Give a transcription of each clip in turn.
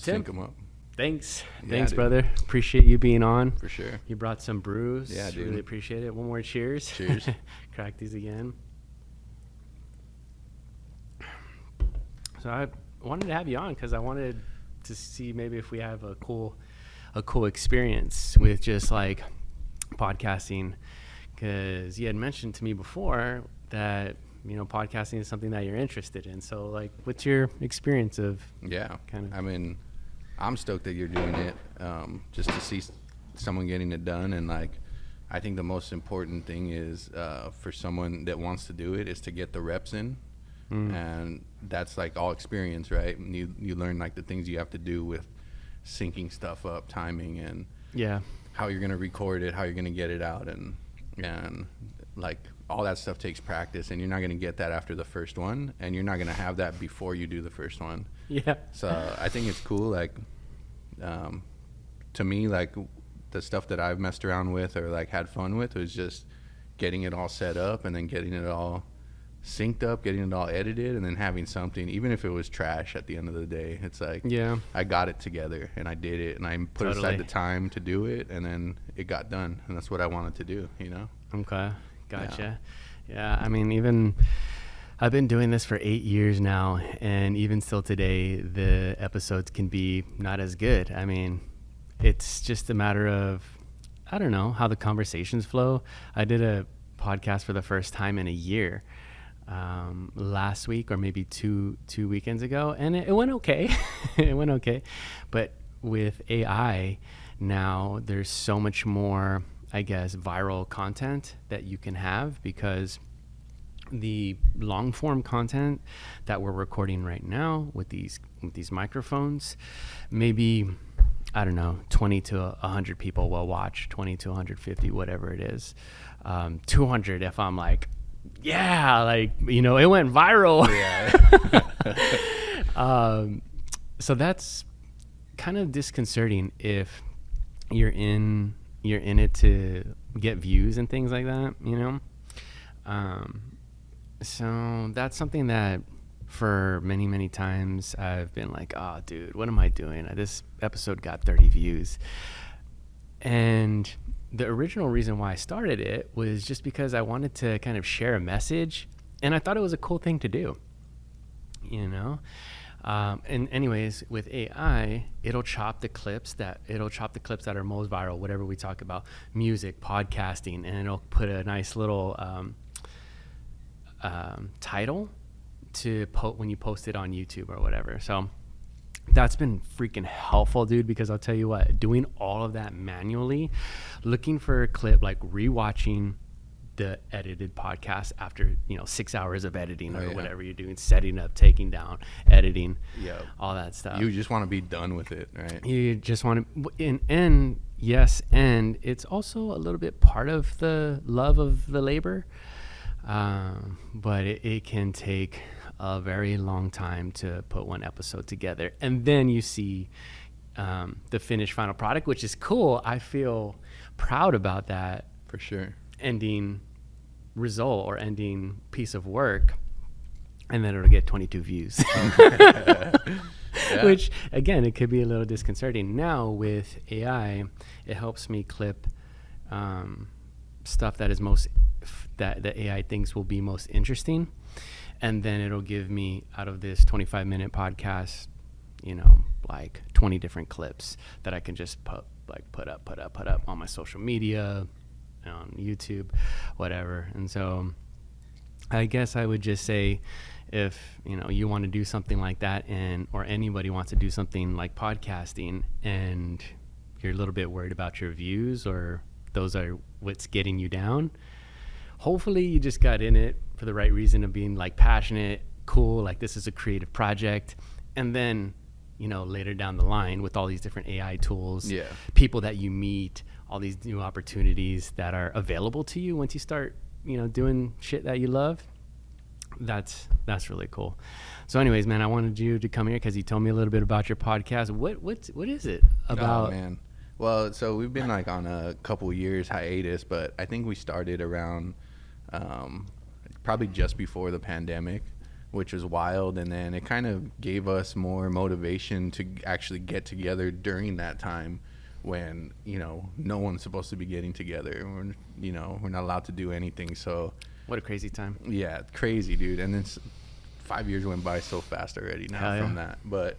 sync them up. Thanks. Yeah, Thanks, dude. brother. Appreciate you being on. For sure. You brought some brews. Yeah, dude. Really appreciate it. One more cheers. Cheers. Crack these again. So I wanted to have you on because I wanted to see maybe if we have a cool experience with just like podcasting, because you had mentioned to me before that, you know, podcasting is something that you're interested in. So like, what's your experience of? Yeah. Kind of. I mean, I'm stoked that you're doing it, just to see someone getting it done. And like, I think the most important thing is for someone that wants to do it is to get the reps in. And that's like all experience, right? You learn like the things you have to do with syncing stuff up, timing, and how you're gonna record it, how you're gonna get it out, and like all that stuff takes practice, and you're not gonna get that after the first one, and you're not gonna have that before you do the first one. Yeah. So I think it's cool. Like, to me, like the stuff that I've messed around with or like had fun with was just getting it all set up and then getting it all synced up, getting it all edited, and then having something, even if it was trash at the end of the day, it's like, I got it together and I did it and I put aside the time to do it, and then it got done, and that's what I wanted to do, you know? Okay. Gotcha. Yeah. I mean, I've been doing this for 8 years now, and even still today, the episodes can be not as good. I mean, it's just a matter of, I don't know, how the conversations flow. I did a podcast for the first time in a year last week, or maybe two weekends ago, and it went okay. It went okay. But with AI now, there's so much more, I guess, viral content that you can have, because the long form content that we're recording right now with these microphones, maybe, I don't know, 20 to 100 people will watch, 20 to 150, whatever it is. 200 if I'm like, yeah, like, you know, it went viral. So that's kind of disconcerting if you're in it to get views and things like that, you know? So that's something that for many times I've been like, oh dude, what am I doing? This episode got 30 views. And the original reason why I started it was just because I wanted to kind of share a message, and I thought it was a cool thing to do, you know? And anyways, with AI, it'll chop the clips that are most viral, whatever we talk about, music, podcasting, and it'll put a nice little title to when you post it on YouTube or whatever. So that's been freaking helpful, dude, because I'll tell you what, doing all of that manually, looking for a clip, like rewatching the edited podcast after, you know, 6 hours of editing or whatever you're doing, setting up, taking down, editing, all that stuff. You just want to be done with it, right? You just want to, and yes, and it's also a little bit part of the love of the labor, but it can take a very long time to put one episode together, and then you see the finished final product, which is cool. I feel proud about that, for sure. Ending result or ending piece of work, and then it'll get 22 views. Which again, it could be a little disconcerting. Now with AI, it helps me clip stuff that is that the AI thinks will be most interesting. And then it'll give me, out of this 25-minute podcast, you know, like 20 different clips that I can just put up on my social media, on YouTube, whatever. And so I guess I would just say, if, you know, you want to do something like that, or anybody wants to do something like podcasting, and you're a little bit worried about your views, or those are what's getting you down, hopefully you just got in it for the right reason of being like passionate, cool, like this is a creative project. And then, you know, later down the line with all these different AI tools, people that you meet, all these new opportunities that are available to you once you start, you know, doing shit that you love. That's really cool. So anyways, man, I wanted you to come here because you told me a little bit about your podcast. What is it about? Oh, man. Well, so we've been like on a couple years hiatus, but I think we started around probably just before the pandemic. which was wild. And then it kind of gave us more motivation to actually get together during that time when, you know, no one's supposed to be getting together. We're not allowed to do anything. So What a crazy time. yeah, crazy, dude. And then 5 years went by so fast already now from that. But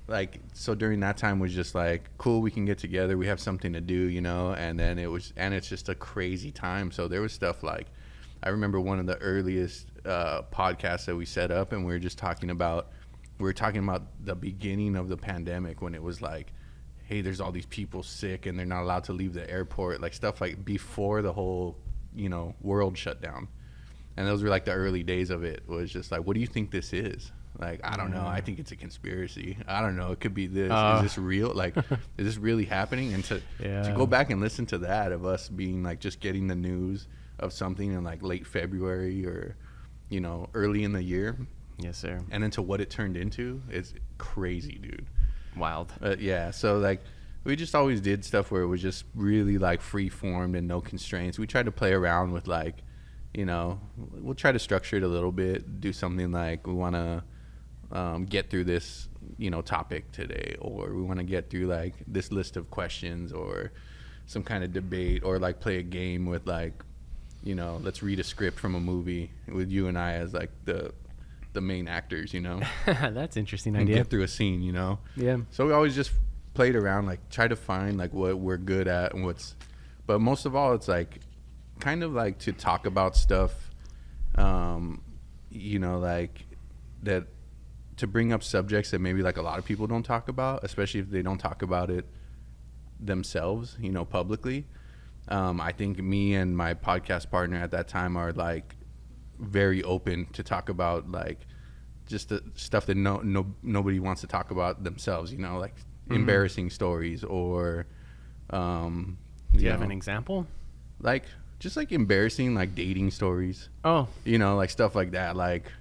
like, so during that time was just like, cool, we can get together, we have something to do, you know. And then it's just a crazy time. So there was stuff like, I remember one of the earliest podcasts that we set up, and we were talking about the beginning of the pandemic, when it was like, hey, there's all these people sick and they're not allowed to leave the airport, like stuff like before the whole, you know, world shut down. And those were like the early days of it. Was just like, what do you think this is? Like, I don't know. I think it's a conspiracy. I don't know. It could be this. Is this real? Like, is this really happening? And to go back and listen to that, of us being like just getting the news of something in like late February or, you know, early in the year. Yes, sir. And then to what it turned into, it's crazy, dude. Wild. Yeah. So like, we just always did stuff where it was just really like free formed and no constraints. We tried to play around with like, you know, we'll try to structure it a little bit, do something like, we want to get through this, you know, topic today, or we want to get through like this list of questions, or some kind of debate, or like play a game with like, you know, let's read a script from a movie with you and I as like the main actors, you know. That's interesting and idea. get through a scene, you know. Yeah. So we always just played around, like try to find like what we're good at and but most of all, it's like kind of like to talk about stuff, you know, like that, to bring up subjects that maybe like a lot of people don't talk about, especially if they don't talk about it themselves, you know, publicly. I think me and my podcast partner at that time are like very open to talk about like just the stuff that nobody wants to talk about themselves, you know, like embarrassing stories, or Do you have an example? Like just like embarrassing like dating stories. Oh, You know, like stuff like that. Like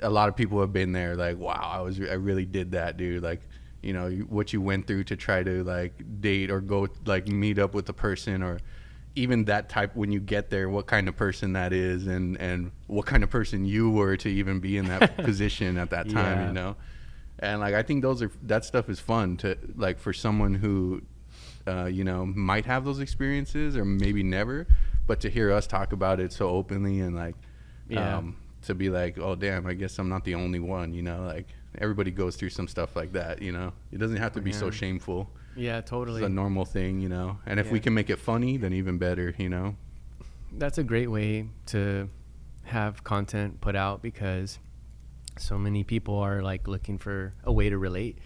a lot of people have been there, like, wow, I really did that, dude. Like, you know, what you went through to try to like date or go like meet up with the person, or even that type, when you get there, what kind of person that is, and what kind of person you were to even be in that position at that time, you know. And like, I think that stuff is fun to like, for someone who you know, might have those experiences or maybe never, but to hear us talk about it so openly, and like to be like, oh damn, I guess I'm not the only one, you know. Like, everybody goes through some stuff like that, you know. It doesn't have to be so shameful. Yeah, totally. It's a normal thing, you know. And if we can make it funny, then even better, you know. That's a great way to have content put out, because so many people are like looking for a way to relate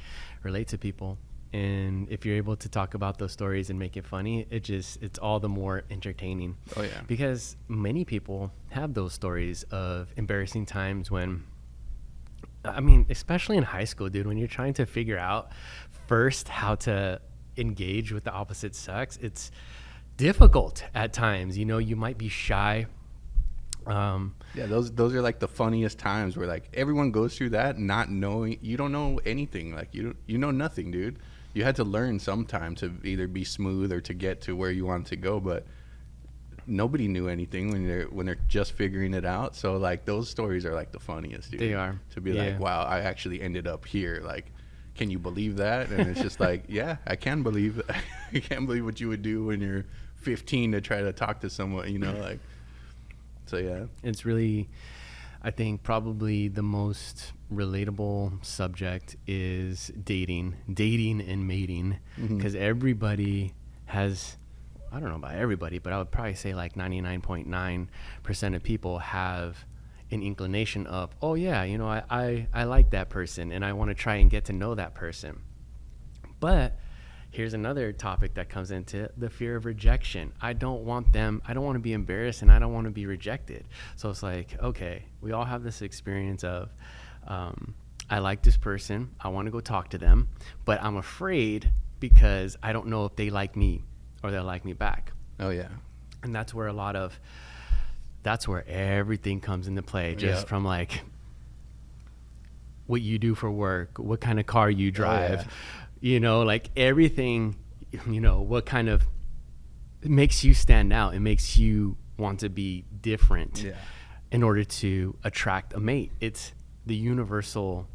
to people. And if you're able to talk about those stories and make it funny, it's all the more entertaining. Oh yeah. Because many people have those stories of embarrassing times when, I mean, especially in high school, dude, when you're trying to figure out first how to engage with the opposite sex, it's difficult at times. You know, you might be shy. Yeah, those are like the funniest times, where like everyone goes through that, not knowing, you don't know anything, like you know nothing, dude. You had to learn sometime to either be smooth or to get to where you want to go, but nobody knew anything when they're just figuring it out. So like, those stories are like the funniest, dude. They are. To be like, wow, I actually ended up here. Like, can you believe that? And it's just like, yeah, I can believe that. I can't believe what you would do when you're 15 to try to talk to someone, you know, like. So yeah, it's really, I think probably the most relatable subject is dating and mating, because everybody has, I don't know about everybody, but I would probably say like 99.9% of people have an inclination of, oh yeah, you know, I like that person and I want to try and get to know that person. But here's another topic that comes into the fear of rejection. I don't want to be embarrassed, and I don't want to be rejected. So it's like, okay, we all have this experience of, I like this person, I want to go talk to them, but I'm afraid because I don't know if they like me or they'll like me back. Oh yeah. And that's where everything comes into play, just from like what you do for work, what kind of car you drive, you know, like everything, you know, what kind of, it makes you stand out. It makes you want to be different. Yeah. in order to attract a mate. It's the universal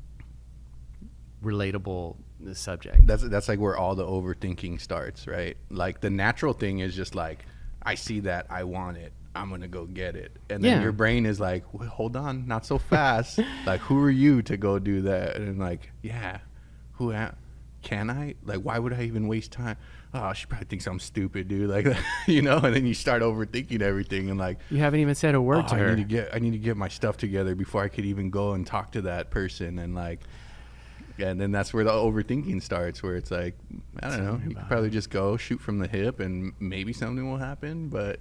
relatable subject. That's like where all the overthinking starts, right? Like the natural thing is just like, I see that, I want it, I'm gonna go get it, and then your brain is like, well, hold on, not so fast. Like, who are you to go do that? And like, yeah, can I? Like, why would I even waste time? Oh, she probably thinks I'm stupid, dude. Like, you know. And then you start overthinking everything, and like, You haven't even said a word to her. I need to get my stuff together before I could even go and talk to that person, and like. Yeah, and then that's where the overthinking starts, where it's like, I don't know, you could probably just go shoot from the hip and maybe something will happen. But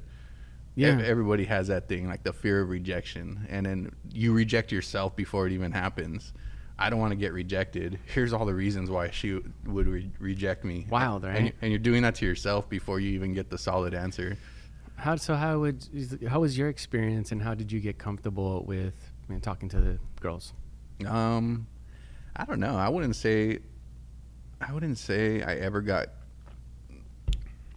everybody has that thing, like the fear of rejection. And then you reject yourself before it even happens. I don't want to get rejected. Here's all the reasons why she would reject me. Wild, right? And you're doing that to yourself before you even get the solid answer. How was your experience, and how did you get comfortable with talking to the girls? I don't know. I wouldn't say I ever got.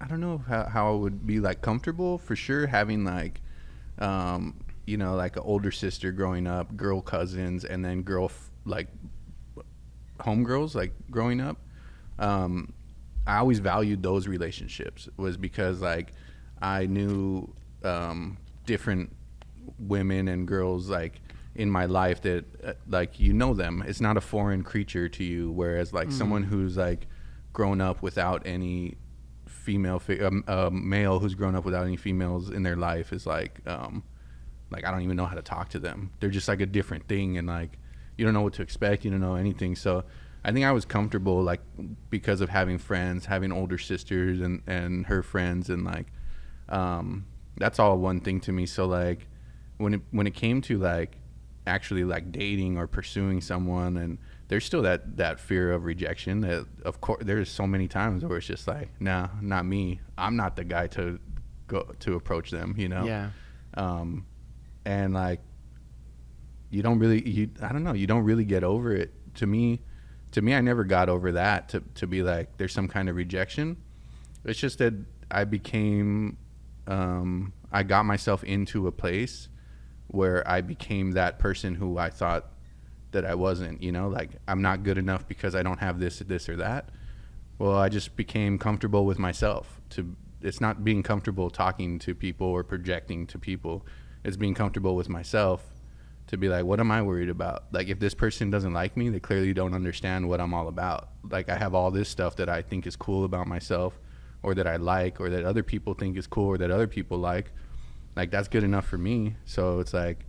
I don't know how I would be like comfortable for sure having like, like an older sister growing up, girl cousins, and then like homegirls like growing up. I always valued those relationships, was because like I knew different women and girls like in my life that like them. It's not a foreign creature to you, whereas like someone who's like grown up without any female male who's grown up without any females in their life is like I don't even know how to talk to them. They're just like a different thing, and like you don't know what to expect, you don't know anything. So I think I was comfortable like because of having friends, having older sisters and her friends, and like that's all one thing to me. So like when it came to like actually like dating or pursuing someone, and there's still that fear of rejection, that of course there's so many times where it's just like, nah, not me, I'm not the guy to go to approach them, and like you don't really get over it. To me I never got over that, to be like there's some kind of rejection. It's just that I became I got myself into a place where I became that person who I thought that I wasn't, like I'm not good enough because I don't have this or that. Well, I just became comfortable with myself. It's not being comfortable talking to people or projecting to people. It's being comfortable with myself to be like, what am I worried about? Like, if this person doesn't like me, they clearly don't understand what I'm all about. Like, I have all this stuff that I think is cool about myself, or that I like, or that other people think is cool, or that other people like. Like, that's good enough for me. So it's like,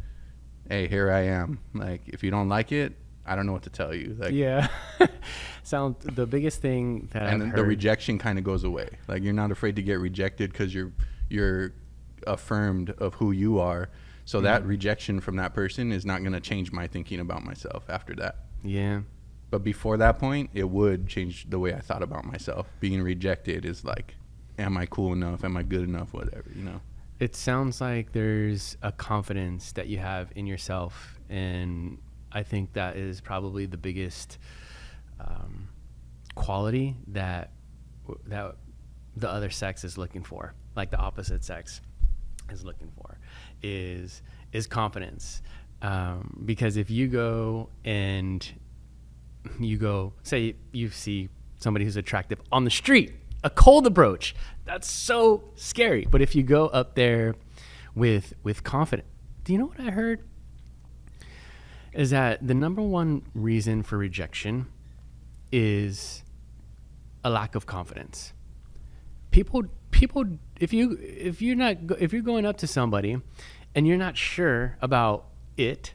hey, here I am. Like, if you don't like it, I don't know what to tell you. Like, yeah. The biggest thing that I've heard. The rejection kind of goes away. Like, you're not afraid to get rejected because you're affirmed of who you are. So that rejection from that person is not going to change my thinking about myself after that. Yeah. But before that point, it would change the way I thought about myself. Being rejected is like, am I cool enough? Am I good enough? Whatever, It sounds like there's a confidence that you have in yourself, and I think that is probably the biggest quality that the other sex is looking for, like the opposite sex is looking for, is confidence. Because if you go say you see somebody who's attractive on the street, a cold approach, that's so scary. But if you go up there with confidence, do you know what I heard? Is that the number one reason for rejection is a lack of confidence. People, if you're going up to somebody and you're not sure about it,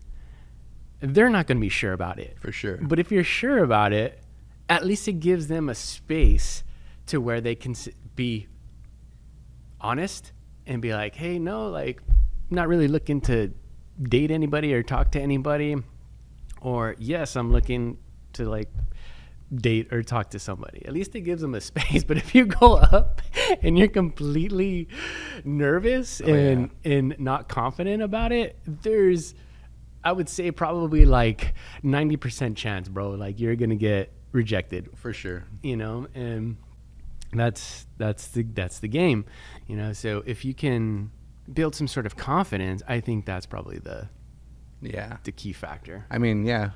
they're not going to be sure about it. For sure. But if you're sure about it, at least it gives them a space to where they can be honest and be like, hey, no, like, I'm not really looking to date anybody or talk to anybody. Or, yes, I'm looking to, like, date or talk to somebody. At least it gives them a space. But if you go up and you're completely nervous and not confident about it, there's, I would say, probably like 90% chance, bro, like you're going to get rejected. For sure. And that's the game, so if you can build some sort of confidence, I think that's probably the Yeah. key factor. I mean, yeah,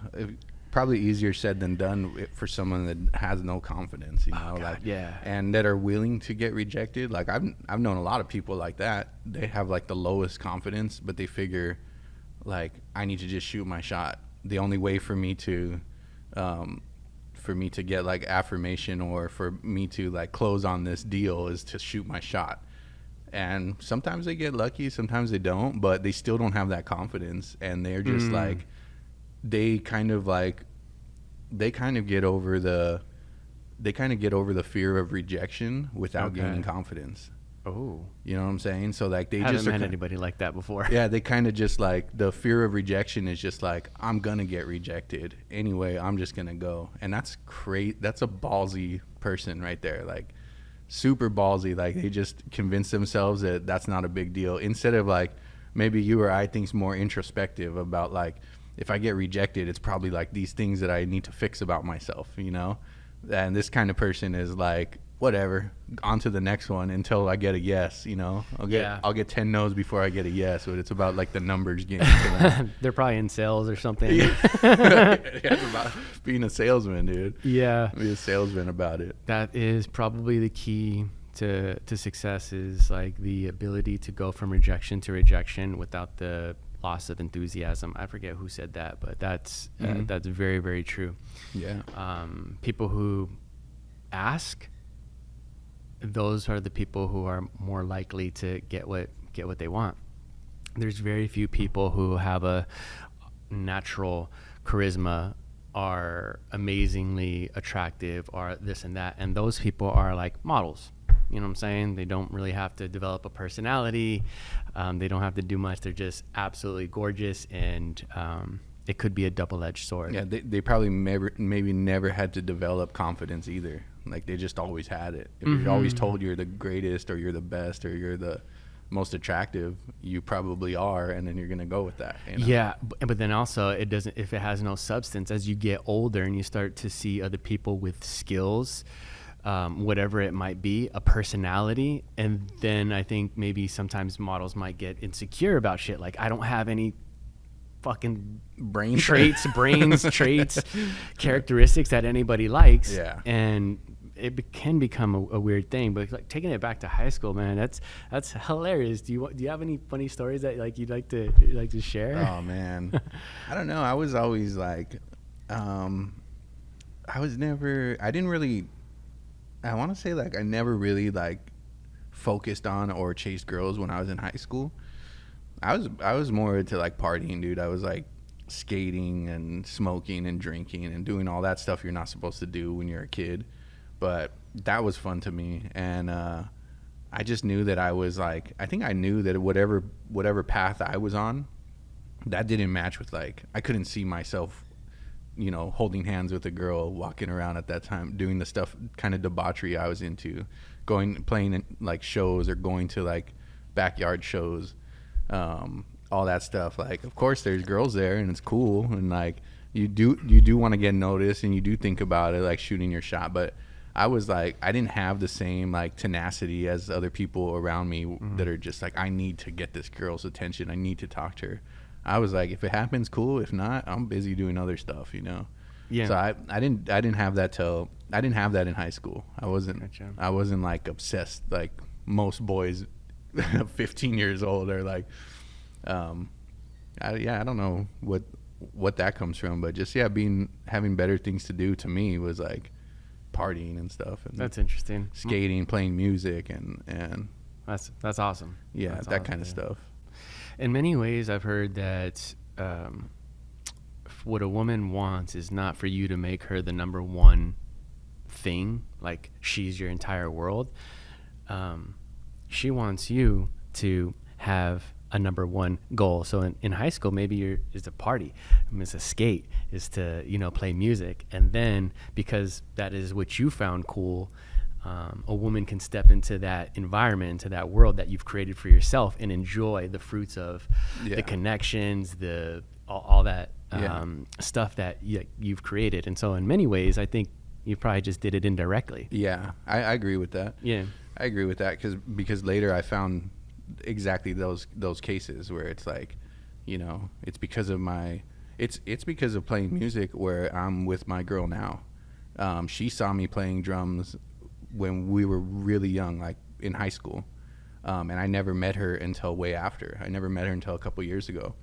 probably easier said than done for someone that has no confidence, you know, God, like, yeah. and that are willing to get rejected. Like I've known a lot of people like that. They have like the lowest confidence, but they figure like, I need to just shoot my shot. The only way for me to get like affirmation, or for me to like close on this deal, is to shoot my shot. And sometimes they get lucky, sometimes they don't, but they still don't have that confidence, and they're just like, they kind of get over the fear of rejection without gaining confidence. Oh, You know what I'm saying? So like, they I haven't just met anybody like that before. yeah, they kind of just like, the fear of rejection is just like, I'm gonna get rejected anyway, I'm just gonna go. And that's that's a ballsy person right there, like super ballsy. Like, they just convince themselves that that's not a big deal, instead of like, maybe you or I think's more introspective about like, if I get rejected, it's probably like these things that I need to fix about myself, you know? And this kind of person is like, whatever, on to the next one until I get a yes, you know? I'll get 10 no's before I get a yes, but it's about like the numbers game. They're probably in sales or something. Yeah. It's about being a salesman, dude. Yeah. Be a salesman about it. That is probably the key to success, is like the ability to go from rejection to rejection without the loss of enthusiasm. I forget who said that, but that's very, very true. Yeah. People who ask, those are the people who are more likely to get what they want. There's very few people who have a natural charisma, are amazingly attractive, or this and that, and those people are like models. You know what I'm saying? They don't really have to develop a personality. They don't have to do much. They're just absolutely gorgeous, and it could be a double-edged sword. Yeah, they probably maybe never had to develop confidence either. Like, they just always had it. If you're always told you're the greatest, or you're the best, or you're the most attractive, you probably are, and then you're gonna go with that, you know? Yeah, but then also, it doesn't, if it has no substance, as you get older and you start to see other people with skills, whatever it might be, a personality, and then I think maybe sometimes models might get insecure about shit, like, I don't have any fucking brains, traits, characteristics that anybody likes. Yeah. And it can become a weird thing. But like, taking it back to high school, man, that's hilarious. Do you have any funny stories that like you'd like to share? Oh man, I don't know. I was always like, I want to say like, I never really like focused on or chased girls when I was in high school. I was more into like partying, dude. I was like skating and smoking and drinking and doing all that stuff you're not supposed to do when you're a kid. But that was fun to me. And I just knew that I was like, I think I knew that whatever path I was on, that didn't match with like, I couldn't see myself, you know, holding hands with a girl, walking around at that time, doing the stuff, kind of debauchery I was into, playing in like shows, or going to like backyard shows. All that stuff. Like, of course there's girls there and it's cool, and like you do want to get noticed, and you do think about it, like shooting your shot. But I was like, I didn't have the same like tenacity as other people around me that are just like, I need to get this girl's attention, I need to talk to her. I was like, if it happens, cool. If not, I'm busy doing other stuff, you know? Yeah. So I didn't have that in high school. I wasn't like obsessed like most boys 15 years old are like, I don't know what that comes from, but just having better things to do to me was like partying and stuff. And that's interesting. Skating, playing music, and that's awesome. Yeah, that's that awesome, kind of stuff. In many ways, I've heard that what a woman wants is not for you to make her the number one thing, like she's your entire world. She wants you to have a number one goal. So in high school, maybe it's a party, it's a skate, is to, you know, play music. And then because that is what you found cool, a woman can step into that environment, into that world that you've created for yourself, and enjoy the fruits of the connections, all that stuff that you've created. And so in many ways, I think you probably just did it indirectly. Yeah, I agree with that. Yeah, I agree with that because later I found exactly those cases where it's like, it's because of it's because of playing music where I'm with my girl now. She saw me playing drums when we were really young, like in high school. And I never met her until way after. I never met her until a couple years ago.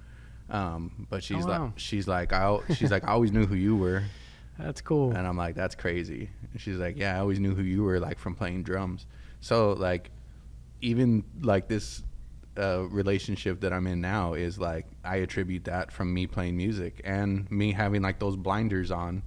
But she's wow. like, I always knew who you were. That's cool. And I'm like, that's crazy. And she's like, yeah, I always knew who you were, like from playing drums. So like, even like this relationship that I'm in now is like, I attribute that from me playing music and me having like those blinders on,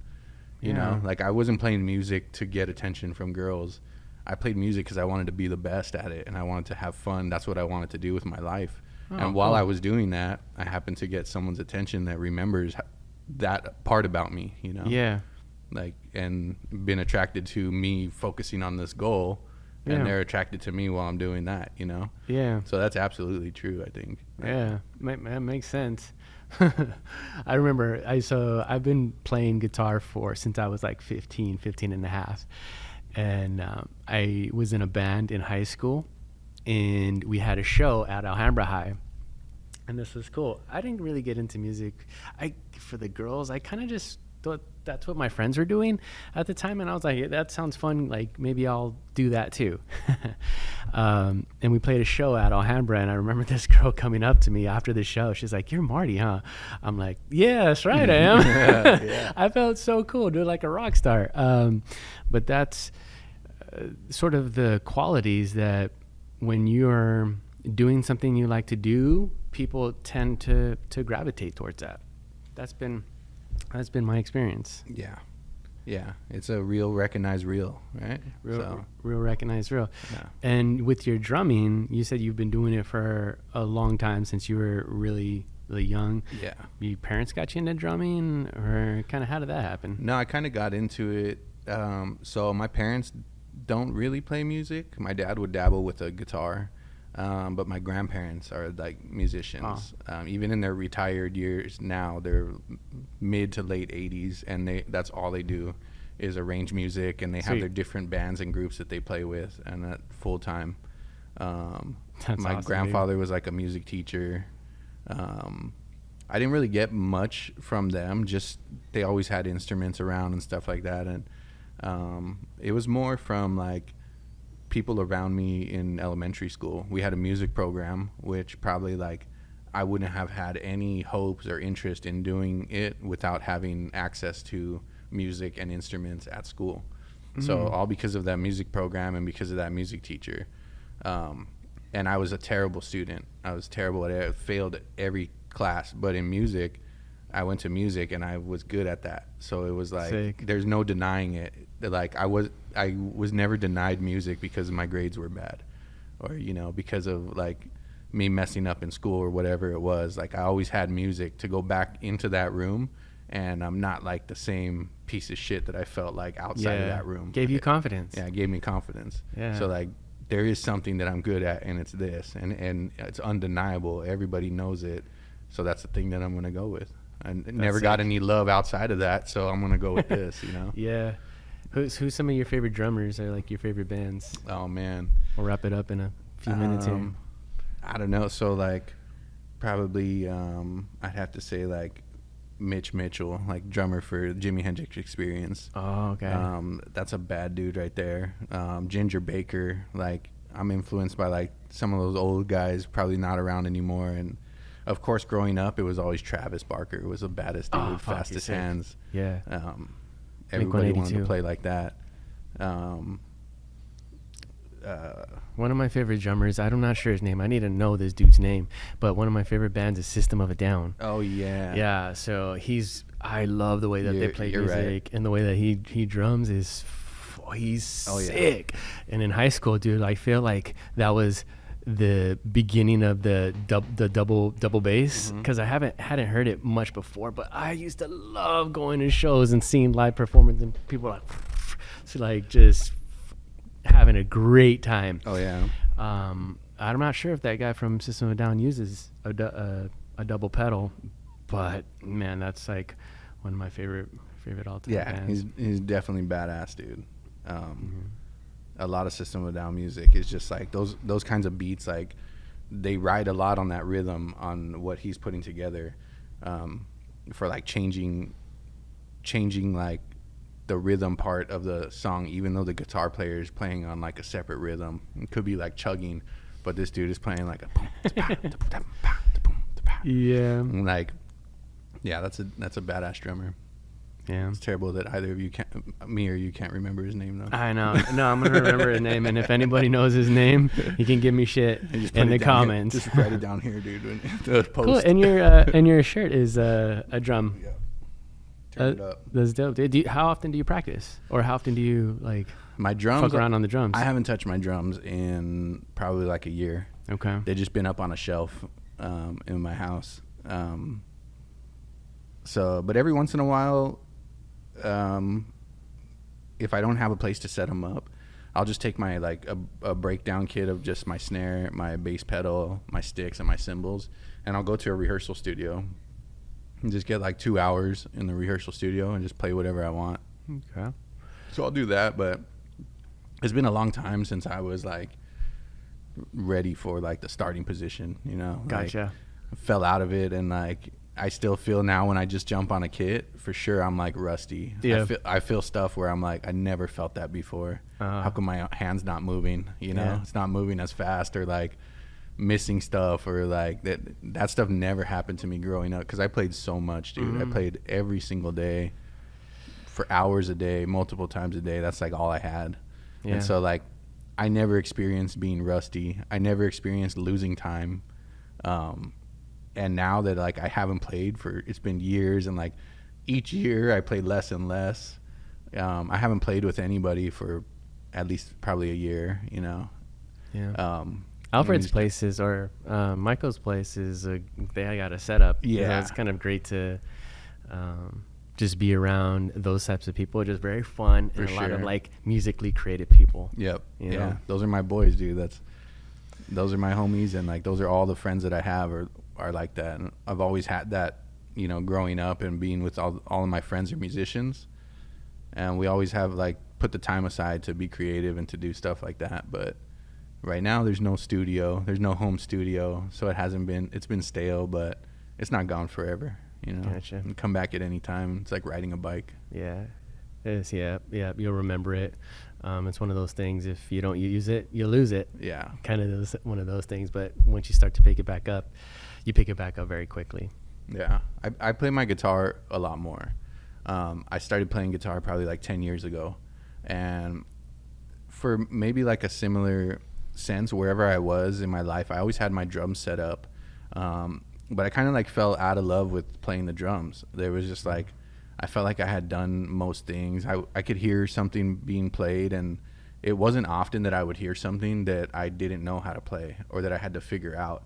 you know, like I wasn't playing music to get attention from girls. I played music because I wanted to be the best at it and I wanted to have fun. That's what I wanted to do with my life. And while I was doing that, I happened to get someone's attention that remembers that part about me, you know? Yeah. Like, and been attracted to me focusing on this goal, and they're attracted to me while I'm doing that, you know? Yeah. So that's absolutely true, I think. Yeah, that makes sense. I remember I've been playing guitar since I was like 15 and a half. And I was in a band in high school, and we had a show at Alhambra High. And this was cool. I didn't really get into music. For the girls, I kind of just thought that's what my friends were doing at the time. And I was like, that sounds fun. Like, maybe I'll do that too. And we played a show at Alhambra. And I remember this girl coming up to me after the show. She's like, "You're Marty, huh?" I'm like, "Yeah, that's right, I am." Yeah. I felt so cool, dude, like a rock star. But that's sort of the qualities that when you're doing something you like to do, people tend to gravitate towards that. That's been my experience. Yeah, it's a real recognized real, right? Real recognized real. Yeah. And with your drumming, you said you've been doing it for a long time, since you were really, really young. Yeah. Your parents got you into drumming, or kind of how did that happen? No, I kind of got into it. So my parents don't really play music. My dad would dabble with a guitar. But my grandparents are like musicians. Even in their retired years now, they're mid to late 80s, and that's all they do is arrange music, and they have their different bands and groups that they play with, and that full time. My awesome, grandfather was like a music teacher. I didn't really get much from them, just they always had instruments around and stuff like that, and it was more from like people around me in elementary school. We had a music program, which probably like I wouldn't have had any hopes or interest in doing it without having access to music and instruments at school. So all because of that music program and because of that music teacher. And I was a terrible student. I was terrible at it. I failed every class, but in music, I went to music and I was good at that. So it was like, there's no denying it. Like I was never denied music because my grades were bad, or, you know, because of like me messing up in school or whatever it was. Like I always had music to go back into that room, and I'm not like the same piece of shit that I felt like outside of that room. Gave you confidence. Yeah, it gave me confidence. Yeah. So like there is something that I'm good at, and it's this, and it's undeniable. Everybody knows it. So that's the thing that I'm going to go with. I never got any love outside of that, so I'm going to go with this, you know? Yeah. Who's some of your favorite drummers, or like your favorite bands? Oh, man. We'll wrap it up in a few minutes here. I don't know. So, like, probably I'd have to say, like, Mitch Mitchell, like, drummer for Jimi Hendrix Experience. Oh, okay. That's a bad dude right there. Ginger Baker, like, I'm influenced by, like, some of those old guys, probably not around anymore. And, of course, growing up, it was always Travis Barker. Was the baddest dude, fastest hands. Yeah. Everybody wanted to play like that. One of my favorite drummers, I'm not sure his name. I need to know this dude's name. But one of my favorite bands is System of a Down. Oh, yeah. Yeah, so I love the way that they play music. Right. And the way that he drums he's sick. And in high school, dude, I feel like that was the beginning of the double bass, because I hadn't heard it much before, but I used to love going to shows and seeing live performance, and people like just having a great time. Oh yeah. I'm not sure if that guy from System of a Down uses a double pedal, but man, that's like one of my favorite all-time bands. He's definitely badass, dude. A lot of System of a Down music is just like those kinds of beats, like they ride a lot on that rhythm on what he's putting together, for like changing like the rhythm part of the song, even though the guitar player is playing on like a separate rhythm. It could be like chugging, but this dude is playing like a boom, Yeah. and like, yeah, that's a badass drummer. Yeah. It's terrible that either of you me or you can't remember his name though. I know. No, I'm gonna remember his name, and if anybody knows his name, he can give me shit in the comments. Just write it down here, dude. The post. Cool. And your shirt is a drum. Yeah. Turn it up. That's dope. How often do you practice, or how often do you like My drums. fuck around on the drums? I haven't touched my drums in probably like a year. Okay. They've just been up on a shelf in my house. But every once in a while, if I don't have a place to set them up, I'll just take my like a breakdown kit of just my snare, my bass pedal, my sticks, and my cymbals, and I'll go to a rehearsal studio and just get like 2 hours in the rehearsal studio and just play whatever I want. Okay. So I'll do that, but it's been a long time since I was like ready for like the starting position, you know. Gotcha. Like, fell out of it, and like I still feel now when I just jump on a kit, for sure I'm like rusty. Yeah. I feel stuff where I'm like, I never felt that before. How come my hand's not moving? You know, Yeah. It's not moving as fast, or like missing stuff, or like that stuff never happened to me growing up, because I played so much, dude. I played every single day for hours a day, multiple times a day. That's like all I had. Yeah. And so like I never experienced being rusty. I never experienced losing time. And now that like I haven't played for, it's been years, and like each year I play less and less. I haven't played with anybody for at least probably a year, you know. Yeah. Alfred's places, or Michael's place is they got a setup. Yeah. So it's kind of great to just be around those types of people. Just very fun, For and a lot of sure. like musically creative people. Yep. You Yeah. know? Those are my boys, dude. Those are my homies, and like those are all the friends that I have are like that. And I've always had that, you know, growing up and being with all of my friends are musicians, and we always have like put the time aside to be creative and to do stuff like that. But right now there's no studio, there's no home studio, so it's been stale, but it's not gone forever, you know. Gotcha. And come back at any time. It's like riding a bike. Yeah. It is, yeah. You'll remember it. It's one of those things. If you don't use it, you lose it. Yeah. Kind of one of those things. But once you start to pick it back up, you pick it back up very quickly. Yeah. I play my guitar a lot more. I started playing guitar probably like 10 years ago, and for maybe like a similar sense, wherever I was in my life, I always had my drums set up. But I kind of like fell out of love with playing the drums. There was just like, I felt like I had done most things. I could hear something being played, and it wasn't often that I would hear something that I didn't know how to play or that I had to figure out.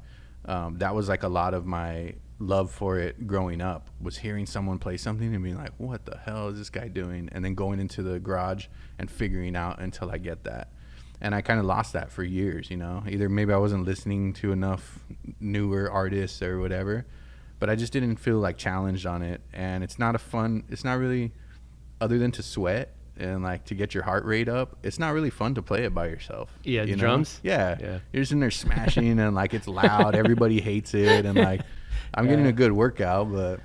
That was like a lot of my love for it growing up, was hearing someone play something and being like, what the hell is this guy doing? And then going into the garage and figuring out until I get that. And I kind of lost that for years, you know. Either maybe I wasn't listening to enough newer artists or whatever, but I just didn't feel like challenged on it. And it's not really, other than to sweat and like to get your heart rate up, it's not really fun to play it by yourself. Yeah, you the know? drums? Yeah. Yeah. You're just in there smashing and like it's loud, everybody hates it, and like I'm getting a good workout, but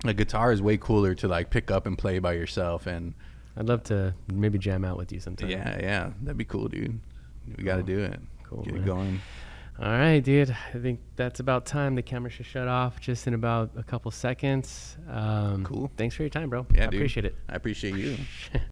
the guitar is way cooler to like pick up and play by yourself. And I'd love to maybe jam out with you sometime. yeah, that'd be cool, dude. We got to do it. Cool, Get man. it going. All right, dude. I think that's about time. The camera should shut off just in about a couple seconds. Cool. Thanks for your time, bro. Yeah, I dude. appreciate it. I appreciate you.